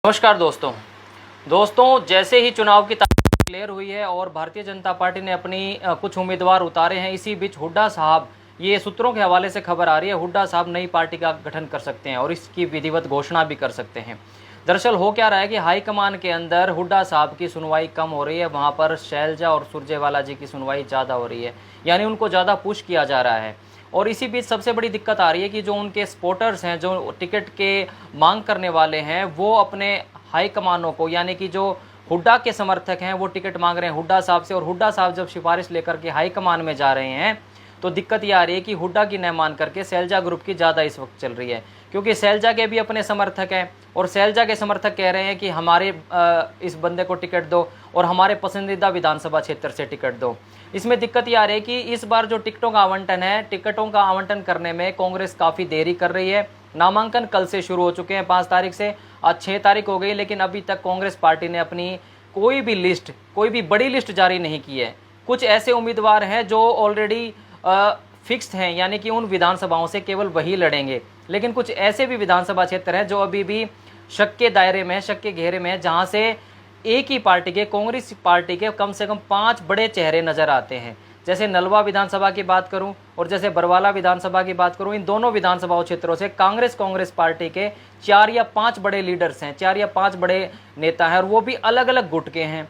नमस्कार दोस्तों जैसे ही चुनाव की तारीख क्लियर हुई है और भारतीय जनता पार्टी ने अपनी कुछ उम्मीदवार उतारे हैं। इसी बीच हुड्डा साहब, ये सूत्रों के हवाले से खबर आ रही है, हुड्डा साहब नई पार्टी का गठन कर सकते हैं और इसकी विधिवत घोषणा भी कर सकते हैं। दरअसल हो क्या रहा है कि हाईकमान के अंदर हुड्डा साहब की सुनवाई कम हो रही है, वहाँ पर शैलजा और सुरजेवाला जी की सुनवाई ज़्यादा हो रही है, यानी उनको ज़्यादा पुश किया जा रहा है। और इसी बीच सबसे बड़ी दिक्कत आ रही है कि जो उनके सपोर्टर्स हैं, जो टिकट के मांग करने वाले हैं, वो अपने हाईकमानों को, यानी कि जो हुड्डा के समर्थक हैं, वो टिकट मांग रहे हैं हुड्डा साहब से। और हुड्डा साहब जब सिफारिश लेकर के हाईकमान में जा रहे हैं तो दिक्कत ये आ रही है कि हुड्डा की न मान करके शैलजा ग्रुप की ज़्यादा इस वक्त चल रही है, क्योंकि शैलजा के भी अपने समर्थक हैं और शैलजा के समर्थक कह रहे हैं कि हमारे इस बंदे को टिकट दो और हमारे पसंदीदा विधानसभा क्षेत्र से टिकट दो। इसमें दिक्कत ये आ रही है कि इस बार जो टिकटों का आवंटन है, टिकटों का आवंटन करने में कांग्रेस काफ़ी देरी कर रही है। नामांकन कल से शुरू हो चुके हैं, 5 तारीख से, आज 6 तारीख हो गई, लेकिन अभी तक कांग्रेस पार्टी ने अपनी कोई भी बड़ी लिस्ट जारी नहीं की है। कुछ ऐसे उम्मीदवार हैं जो ऑलरेडी फिक्स्ड हैं, यानी कि उन विधानसभाओं से केवल वही लड़ेंगे, लेकिन कुछ ऐसे भी विधानसभा क्षेत्र हैं जो अभी भी शक के दायरे में, शक के घेरे में, जहां से एक ही पार्टी के, कांग्रेस पार्टी के कम से कम 5 बड़े चेहरे नजर आते हैं। जैसे नलवा विधानसभा की बात करूं और जैसे बरवाला विधानसभा की बात करूं, इन दोनों विधानसभा क्षेत्रों से कांग्रेस पार्टी के 4 या 5 बड़े लीडर्स हैं, 4 या 5 बड़े नेता हैं, और वो भी अलग अलग गुट के हैं।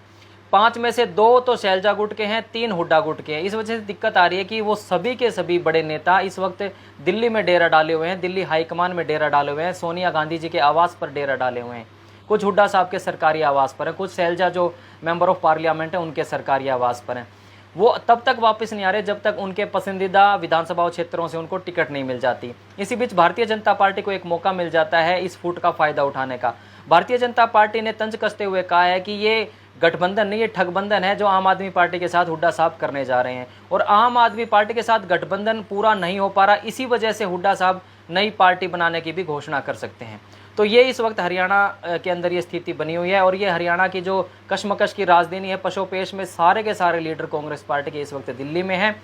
5 में से 2 तो शैलजा गुट के हैं, 3 हुड्डा गुट के हैं। इस वजह से दिक्कत आ रही है कि वो सभी के सभी बड़े नेता इस वक्त दिल्ली में डेरा डाले हुए हैं, दिल्ली हाईकमान में डेरा डाले हुए हैं, सोनिया गांधी जी के आवास पर डेरा डाले हुए हैं। कुछ हुड्डा साहब के सरकारी आवास पर है, कुछ शैलजा जो मेंबर ऑफ पार्लियामेंट है उनके सरकारी आवास पर हैं। वो तब तक वापस नहीं आ रहे जब तक उनके पसंदीदा विधानसभा क्षेत्रों से उनको टिकट नहीं मिल जाती। इसी बीच भारतीय जनता पार्टी को एक मौका मिल जाता है इस फूट का फायदा उठाने का। भारतीय जनता पार्टी ने तंज कसते हुए कहा है कि ये गठबंधन नहीं, ये ठगबंधन है जो आम आदमी पार्टी के साथ हुड्डा साहब करने जा रहे हैं, और आम आदमी पार्टी के साथ गठबंधन पूरा नहीं हो पा रहा। इसी वजह से हुड्डा साहब नई पार्टी बनाने की भी घोषणा कर सकते हैं। तो ये इस वक्त हरियाणा के अंदर ये स्थिति बनी हुई है, और ये हरियाणा की जो कशमकश की राजधानी है, पशोपेश में सारे के सारे लीडर कांग्रेस पार्टी के इस वक्त दिल्ली में हैं।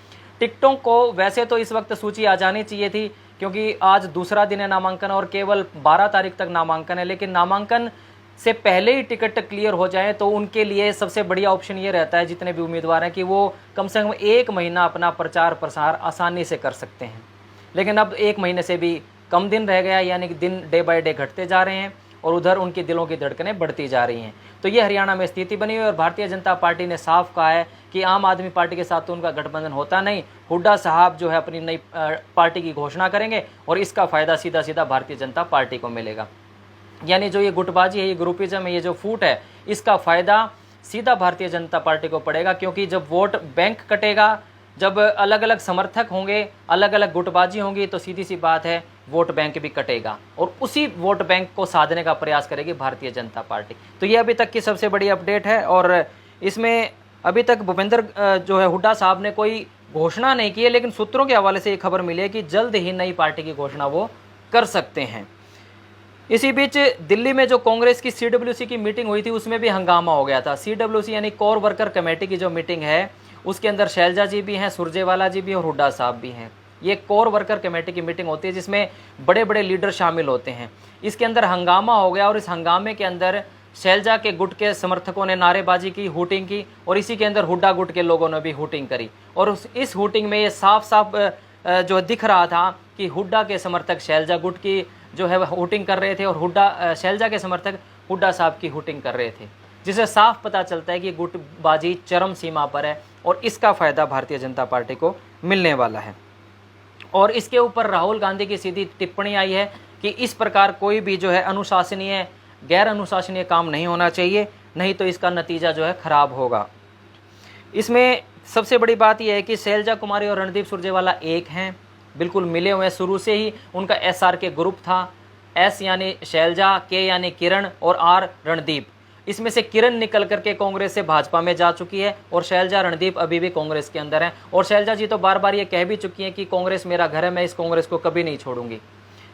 टिकटों को वैसे तो इस वक्त सूची आ जानी चाहिए थी, क्योंकि आज दूसरा दिन है नामांकन और केवल 12 तारीख तक नामांकन है, लेकिन नामांकन से पहले ही टिकट क्लियर हो जाए तो उनके लिए सबसे बढ़िया ऑप्शन ये रहता है, जितने भी उम्मीदवार हैं, कि वो कम से कम 1 महीना अपना प्रचार प्रसार आसानी से कर सकते हैं। लेकिन अब 1 महीने से भी कम दिन रह गया, यानी कि दिन डे बाय डे घटते जा रहे हैं और उधर उनके दिलों की धड़कनें बढ़ती जा रही हैं। तो ये हरियाणा में स्थिति बनी हुई है, और भारतीय जनता पार्टी ने साफ कहा है कि आम आदमी पार्टी के साथ तो उनका गठबंधन होता नहीं। हुड्डा साहब जो है अपनी नई पार्टी की घोषणा करेंगे और इसका फायदा सीधा सीधा भारतीय जनता पार्टी को मिलेगा। यानी जो ये गुटबाजी है, ये ग्रुपिज्म है, ये जो फूट है, इसका फायदा सीधा भारतीय जनता पार्टी को पड़ेगा, क्योंकि जब वोट बैंक कटेगा, जब अलग अलग समर्थक होंगे, अलग अलग गुटबाजी होंगी, तो सीधी सी बात है वोट बैंक भी कटेगा, और उसी वोट बैंक को साधने का प्रयास करेगी भारतीय जनता पार्टी। तो ये अभी तक की सबसे बड़ी अपडेट है, और इसमें अभी तक भूपेंद्र जो है हुड्डा साहब ने कोई घोषणा नहीं की है, लेकिन सूत्रों के हवाले से ये खबर मिली है कि जल्द ही नई पार्टी की घोषणा वो कर सकते हैं। इसी बीच दिल्ली में जो कांग्रेस की CWC की मीटिंग हुई थी, उसमें भी हंगामा हो गया था। CWC यानी कोर वर्कर कमेटी की जो मीटिंग है, उसके अंदर शैलजा जी भी हैं, सुरजेवाला जी भी और हुड्डा साहब भी हैं। ये कोर वर्कर कमेटी की मीटिंग होती है जिसमें बड़े बड़े लीडर शामिल होते हैं। इसके अंदर हंगामा हो गया, और इस हंगामे के अंदर शैलजा के गुट के समर्थकों ने नारेबाजी की, हूटिंग की, और इसी के अंदर हुड्डा गुट के लोगों ने भी हूटिंग करी। और इस हूटिंग में ये साफ साफ जो दिख रहा था कि हुड्डा के समर्थक शैलजा गुट की जो है हूटिंग कर रहे थे, और शैलजा के समर्थक हुड्डा साहब की हूटिंग कर रहे थे, जिससे साफ पता चलता है कि गुटबाजी चरम सीमा पर है, और इसका फायदा भारतीय जनता पार्टी को मिलने वाला है। और इसके ऊपर राहुल गांधी की सीधी टिप्पणी आई है कि इस प्रकार कोई भी जो है अनुशासनीय, गैर अनुशासनीय काम नहीं होना चाहिए, नहीं तो इसका नतीजा जो है खराब होगा। इसमें सबसे बड़ी बात यह है कि शैलजा कुमारी और रणदीप सुरजेवाला एक हैं, बिल्कुल मिले हुए हैं। शुरू से ही उनका SR के ग्रुप था, S यानी शैलजा, K यानी किरण, और R रणदीप। इसमें से किरण निकल करके कांग्रेस से भाजपा में जा चुकी है, और शैलजा रणदीप अभी भी कांग्रेस के अंदर हैं। और शैलजा जी तो बार बार ये कह भी चुकी हैं कि कांग्रेस मेरा घर है, मैं इस कांग्रेस को कभी नहीं छोड़ूंगी।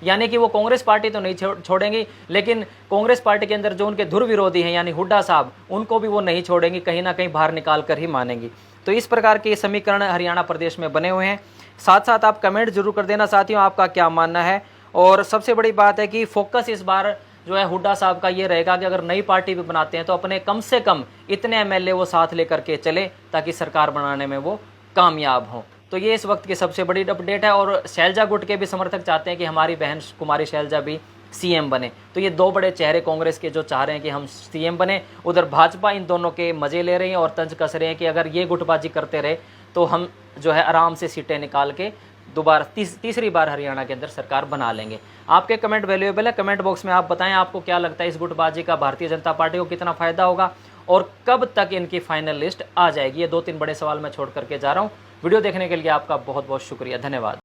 यानी कि वो कांग्रेस पार्टी तो नहीं छोड़ेंगी, लेकिन कांग्रेस पार्टी के अंदर जो उनके धुर विरोधी हैं, यानी हुड्डा साहब, उनको भी वो नहीं छोड़ेंगी, कहीं ना कहीं बाहर निकाल कर ही मानेंगी। तो इस प्रकार के समीकरण हरियाणा प्रदेश में बने हुए हैं। साथ साथ आप कमेंट जरूर कर देना साथियों, आपका क्या मानना है। और सबसे बड़ी बात है कि फोकस इस बार जो है हुड्डा साहब का ये रहेगा कि अगर नई पार्टी भी बनाते हैं तो अपने कम से कम इतने एमएलए वो साथ लेकर के चले ताकि सरकार बनाने में वो कामयाब हों। तो ये इस वक्त की सबसे बड़ी अपडेट है। और शैलजा गुट के भी समर्थक चाहते हैं कि हमारी बहन कुमारी शैलजा भी सीएम बने। तो ये दो बड़े चेहरे कांग्रेस के जो चाह रहे हैं कि हम सीएम बने, उधर भाजपा इन दोनों के मजे ले रही है और तंज कस रहे हैं कि अगर ये गुटबाजी करते रहे तो हम जो है आराम से सीटें निकाल के दोबारा तीसरी बार हरियाणा के अंदर सरकार बना लेंगे। आपके कमेंट वैल्यूएबल है, कमेंट बॉक्स में आप बताएं आपको क्या लगता है इस गुटबाजी का भारतीय जनता पार्टी को कितना फायदा होगा और कब तक इनकी फाइनल लिस्ट आ जाएगी। ये 2-3 बड़े सवाल मैं छोड़ करके जा रहा हूँ। वीडियो देखने के लिए आपका बहुत बहुत शुक्रिया, धन्यवाद।